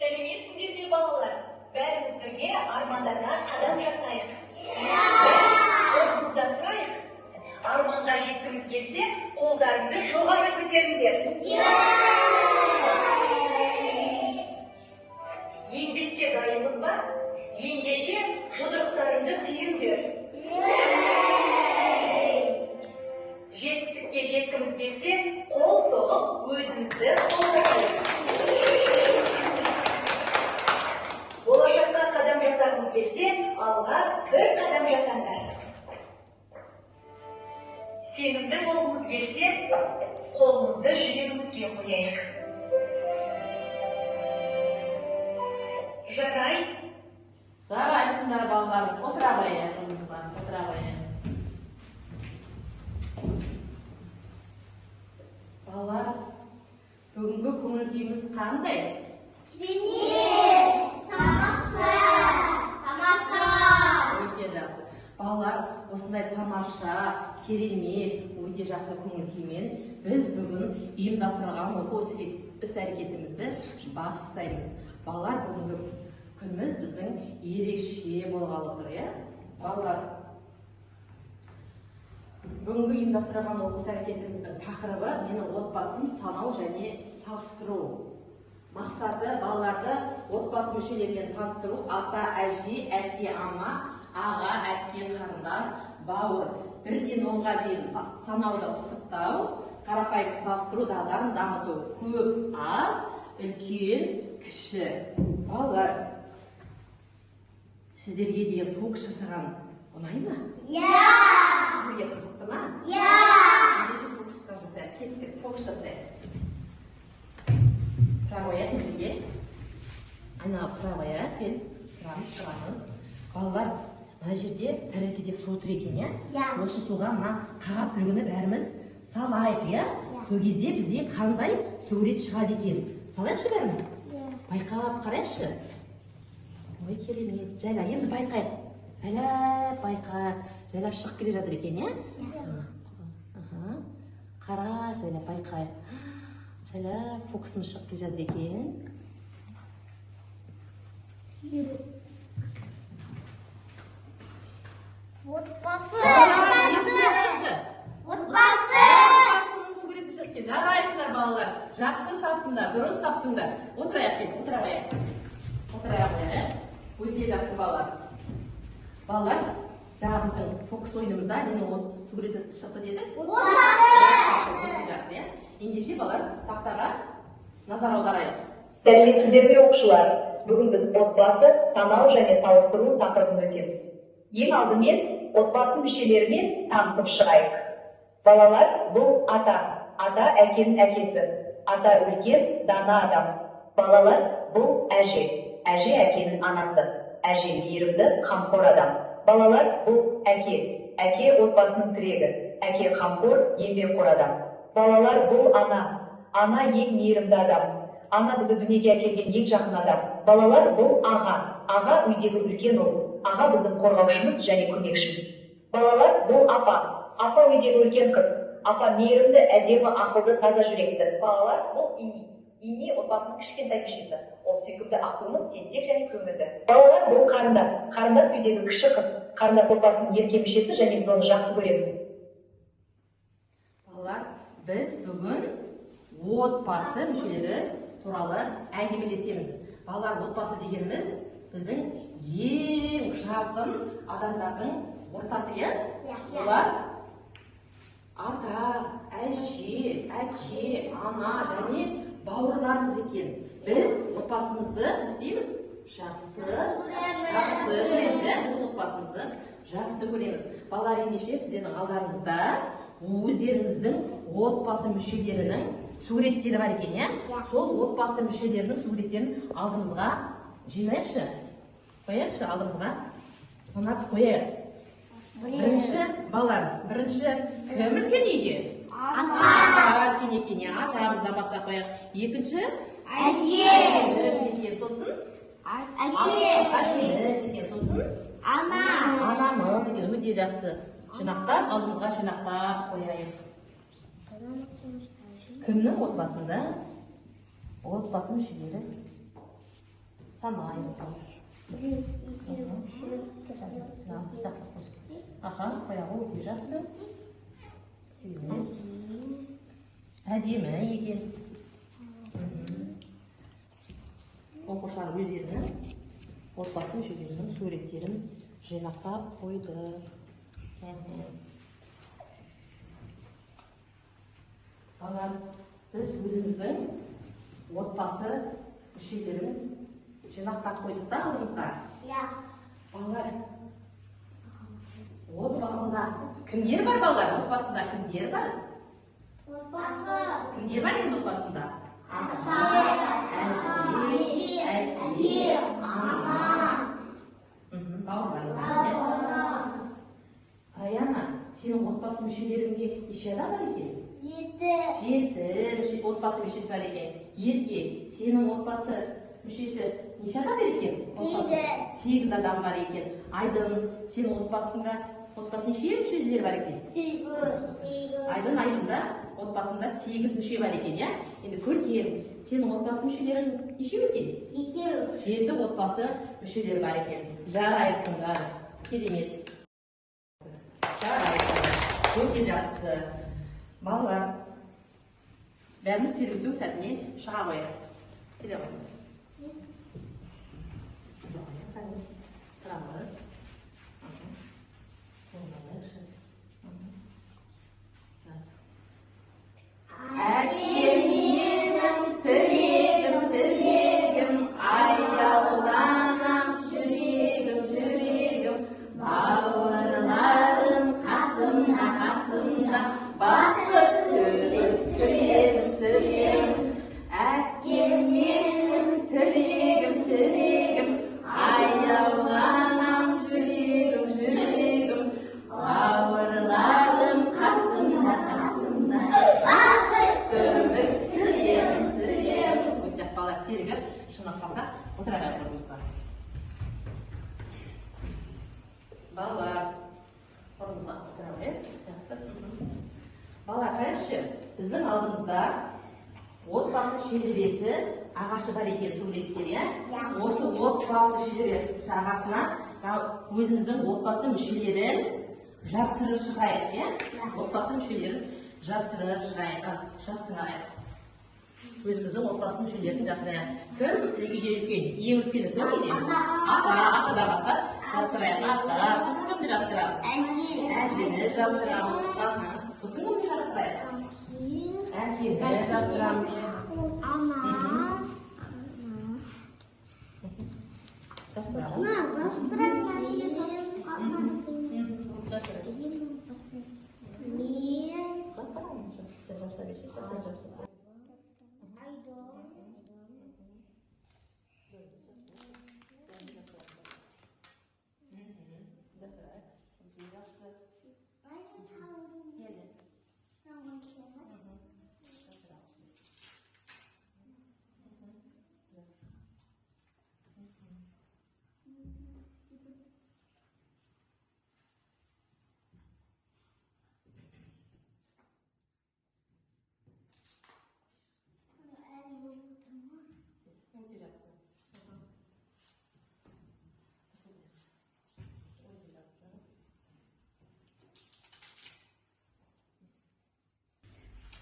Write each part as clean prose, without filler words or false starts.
Сәлеметсіздер ме балалар? Бәріміз бірге армандарға қадам жасайық. Орнымызда тұрайық. Арманға жеткіміз келсе, қолдарыңды жоғары көтеріңдер. Еңбекке дайынбыз ба? Ендеше жұдырықтарыңды түйіңдер. Жетістікке жеткіміз келсе, қол соғып өзімізді қолдайық. Болашаққа қадам жасағымыз келсе, алға бір қадам жасаңдар. Сенімді болғымыз келсе, қолымызды жүрегімізге қояйық. Жарайсыңдар балалар, отыра қояйық, отыра қояйық. Балалар, бүгінгі көңіл күйіміз қандай? Керемет! Тамаша! Өте жақсы. Балалар, осындай тамаша, керемет, өте жақсы көңіл күймен біз бүгін ұйымдастырылған оқу іс-әрекетімізді бастаймыз. Балалар, бүгінгі күніміз біздің ерекше болғалы тұр, иә? Балалар, бүгінгі ұйымдастырылған оқу іс-әрекетіміздің тақырыбы менің отбасым санау және салыстыру. Мақсаты балаларды отбасы мүшелерімен таныстыру, ата, әже, әке, ана, аға, әпке, қарындас, бауыр, бірден 10-ға дейін санауды пысықтау, қарапайым салыстыру дағдарын дамыту. Көп, аз, үлкен, кіші. Балалар, сіздерге де фокус жасаған ұнай ма? Сіздерге қызықты ма? Ендеше фокусқа жасайық. Кеттік, фокус жасайық. Тұра қояйық неге? Айналып тұра қояйық. Тұрамыз. Балалар, мына жерде тәрелкеде су тұр екен, иә? Осы суға мына қағаз үлгіні бәріміз салайық, иә? Сол кезде бізде қандай сурет шығады екен? Салайықшы бәріміз? Байқап қарайықшы. Ой, керемет. Жайлап, енді байқайық. Жайлап байқайық. Жайлап шығып келе жатыр екен, иә? Қара, жайлап байқайық. Жайлап фокусымыз шығып келе жатыр екен. Отбасының суреті шығып келді. Жарайсыңдар балалар. Жақсы таптыңдар, дұрыс таптыңдар. Отырайық келіп, отыра қояйық. Отыра қояйық. Өте жақсы балалар. Балалар, жаңа біздің фокус ойынымызда ненің суреті шықты дедік? Өте жақсы, иә? Ендеше балалар, тақтаға назар аударайық. Сәлеметсіздер ме оқушылар? Бүгін біз отбасы, санау және салыстыру тақырыбын өтеміз. Ең алдымен отбасы мүшелерімен танысып шығайық. Балалар, бұл ата әкенің әкесі. Ата үлкен, дана адам. Балалар, бұл әже әкенің анасы. Әже мейірімді, қамқор адам. Балалар, бұл әке отбасының тірегі. Әке қамқор, еңбекқор адам. Балалар, бұл ана ең мейірімді адам. Ана бізді дүниеге әкелген ең жақын адам. Балалар, бұл аға үйдегі үлкен ұл. Аға біздің қорғаушымыз және көмекшіміз. Балалар, бұл апа үйдегі үлкен қыз. Апа мейірімді, әдемі, ақылды, таза жүректі. Балалар, бұл ине отбасының кішкентай мүшесі. Ол сүйкімді, ақкөңіл, тентек және көңілді. Балалар, бұл қарындас үйдегі кіші қыз. Қарындас отбасының ерке мүшесі және біз оны жақсы көреміз. Балалар, біз бүгін отбасы мүшелері туралы әңгімелесеміз. Балалар, отбасы дегеніміз біздің ең жақын адамдардың ортасы, иә? Олар ата, әже, әке, ана және бауырларымыз екен. Біз отбасымызды не істейміз? Жақсы көреміз. Біз отбасымызды жақсы көреміз. Балалар, ендеше сіздердің алдарыңызда өздеріңіздің отбасы мүшелерінің суреттері бар екен, иә? Сол отбасы мүшелерінің суреттерін алдымызға жинайықшы. Қояйықшы, алдымызға санап қояйық. Бірінші, балалар, бірінші кім үлкен үйде? Ата үлкен екен, атамыздан бастап қояйық. Екінші, әжеміз екен, сосын әкеміз екен, сосын анамыз екен. Өте жақсы. Жинақтап, алдымызға жинақтап қояйық. Кімнің отбасында? Отбасы мүшелері санаймыз. Аха, қояғы өте жақсы. Әдемі екен. Оқушылар өздерінің отбасы мүшелерінің суреттерін жинақтап қойды. Балалар, біз өзіміздің отбасы мүшелерін жинақтап қойдық та алдымызға. Балалар, отбасында кімдер бар, балалар? Отбасында кімдер бар? Кімдер бар екен отбасында? Әке, ана. Балалар, Аяна, сенің отбасы мүшелеріңде неше адам бар екен? 7 отбасы мүшесі бар екен. Ерке, сенің отбасы мүшесі неше адам бар екен? 8 адам бар екен. Айдын, сенің отбасында неше мүшелер бар екен? 8. Айдында отбасында 8 мүше бар екен, иә? Енді Көркем, сенің отбасы мүшелерің неше екен? 7 отбасы мүшелері бар екен. Жарайсыңдар. Керемет. Жарайсыңдар. Өте жақсы. Балалар, бәріміз сергіту сәтіне шыға қояйық. Келе қойыңыз. Тұрамыз. Әкем менің тілегім, аяуланам жүрегім, бауырларым қасымда, бақыт төлеп сүремін. Әкем менің тілегім, аяуланам жүрегім, бауырларым қасымда, бақыт өмір сүремін. Өте бала сергіп, шынап қалсақ, отыра бәрімізға. Балалар, орнымызға отыра бер. Балалар, қарашы, біздің алдымызда отбасы шежіресі ағашы бар екен суреттер, иә? Осы отбасы шежіресі ағашына өзіміздің отбасы мүшелерін жапсырып шығайық, иә? Отбасы мүшелерін жапсырып шығайық. Өзіміздің отбасы мүшелерін жапсырайық. Кім үйде үлкен? Ең үлкені кім үйде? Атадан бастап жапсырайық. Ата, сосын кімді жапсырамыз? Әжені жапсырамыз. Сосын кімді жапсырайық? Әкені жапсырамыз.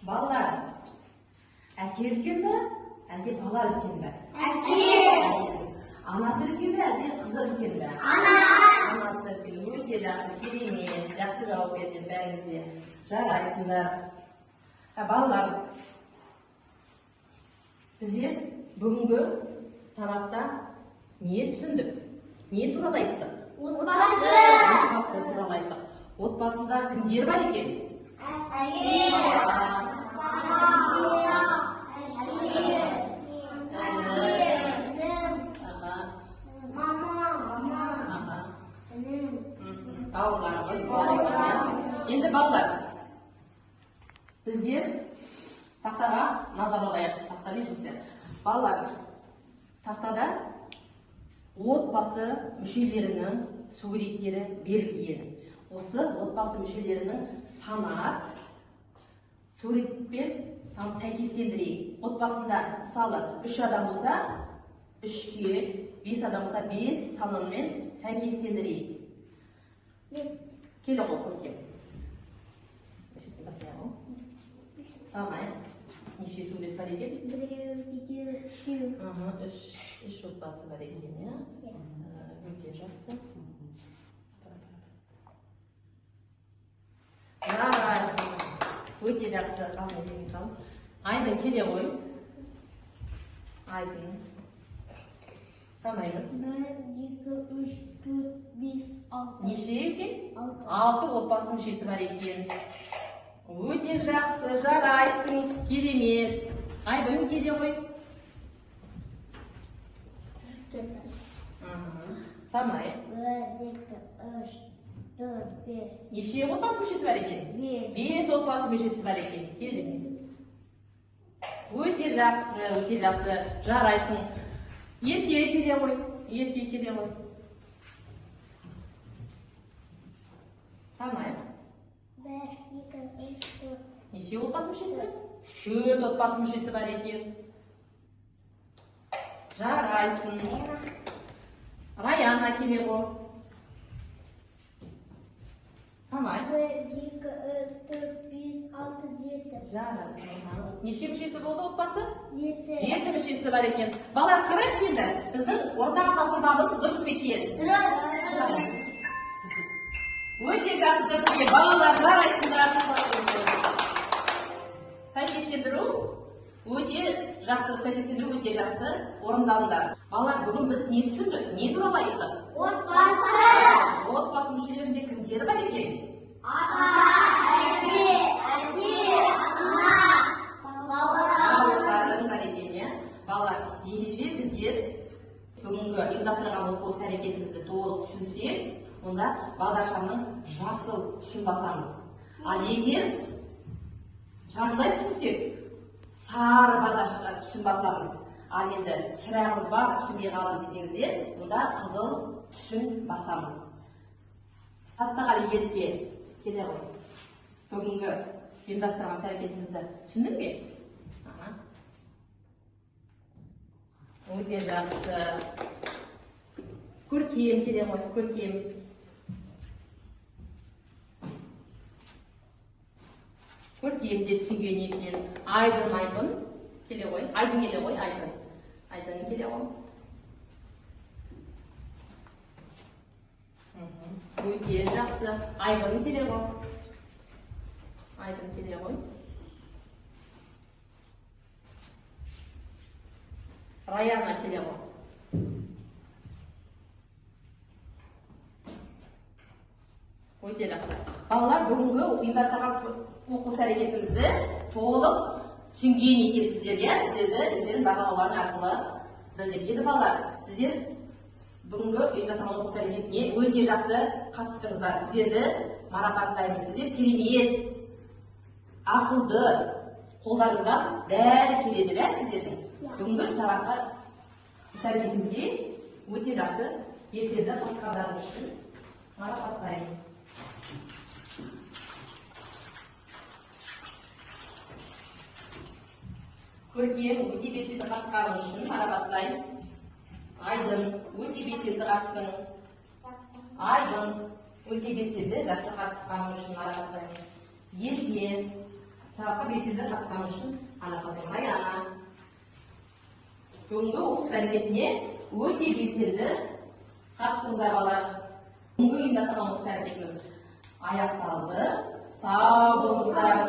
Балалар, әке үлкен бе, әлде бала үлкен бе? Әке! Анасы үлкен бе, әлде қызы үлкен бе? Анасы үлкен. Өте жақсы, керемет, жақсы жауап бердіңіздер бәріңізде. Жарайсыңдар. Балалар, Біздер бүгінгі сабақта не түсіндік? Не туралы айттық? Отбасы. Отбасы туралы айттық. Отбасында кімдер бар екен? Бауырларымыз бар екен. Енді балалар, біздер тақтаға назар аударайық. Тақтамен жұмыс. Балалар, тақтада отбасы мүшелерінің суреттері берілген. Осы отбасы мүшелерінің санап, суретпен сан сәйкестендірейік. Отбасында мысалы 3 адам болса, 3-ке, 5 адам болса 5 санымен сәйкестендірейік. Келе ғой, көркем. Нешеттен бастайық. Санайық. Неше сурет бар екен? 1, 2, 3. 3 отбасы бар екен, өте жақсы. Жарайсың. Өте жақсы. Айдын келе ғой. Айдын. Санаймыз. 1, 2, 3, 4, 5, 6. Неше екен? 6 отбасы мүшесі бар екен. Өте жақсы, жарайсың, керемет. Айдын келе ғой. Санайық. 1, 2, 3, 4, 5. Неше отбасы мүшесі бар екен? 5 отбасы мүшесі бар екен. Керемет. Өте жақсы, жарайсың. Ерке келе ғой. Санайық. 1, 2, 3, 4. Неше отбасы мүшесі? 4 отбасы мүшесі бар екен. Жарайсың. Раяна келе ғой. Санайық. 1, 2, 3, 4, 5, 6, 7. Жарайсың. Неше мүшесі болды отбасы? 7. 7 мүшесі бар екен. Балалар, қарайықшы енді. Біздің ортақ тапсырмамыз дұрыс па екен? Өте жақсы дұрыс екен. Балалар, жарайсыңдар. Сәйкестендіру өте жақсы орындалыңдар. Балалар, бүгін біз не түсіндік? Не туралы айттық? Отбасы. Отбасы мүшелерінде кімдер бар екен? Ата, әке, ана, Бауырларың бар екен, балалар, ендеше біздер бүгінгі ұйымдастырған оқу іс-әрекетімізді толық түсінсек, онда бағдаршамның жасыл түсін басамыз. Ал егер жартылай түсінсек, сары бағдаршамға түсін басамыз. Ал енді сірағымыз бар, түсінбей қалды десеңіздер, онда қызыл түсін басамыз. Саттағали ерке келе ғой. Бүгінгі ұйымдастырған іс-әрекетімізді түсіндің бе? Өте жақсы. Көркем келе ғой, көркем. Көркем де түсінген екен. Айдын келе ғой. Айдын келе ғой, айдын. Айдын келе ғой. Өте жақсы. Айдын келе ғой. Айдын келе ғой. Раяна келе ғой. Өте жақсы. Балалар, бүгінгі ұйымдастырған оқу іс-әрекетімізді толық түсінген екенсіздер, сіздерді өздерінің бағалауларың арқылы білдіреді. Балалар, сіздер бүгінгі ұйымдастырған оқу іс-әрекетіне өте жақсы қатыстыңыздар. Сіздерді марапаттаймын. Сіздер керемет, ақылды, қолдарыңыздан бәрі келеді, сіздердің. Бүгінгі сабаққа іс-әрекетімізге өте жақсы белсенді қатысқандарыңыз үшін марапаттаймын. Көркем, өте белсенді қатысқаныңыз үшін марапаттаймын. Айдын, өте белсенді қатыстың. Айдын, өте белсенді жақсы қатысқаныңыз үшін марапаттаймын. Ерке, сабаққа белсенді қатысқаныңыз үшін марапаттаймын. Раяна, бүгінгі оқу іс-әрекетіне өте белсенді қатыстыңыздар балалар. Бүгінгі ұйымдастырған оқу іс-әрекетіміз аяқталды. Сау болыңыздар.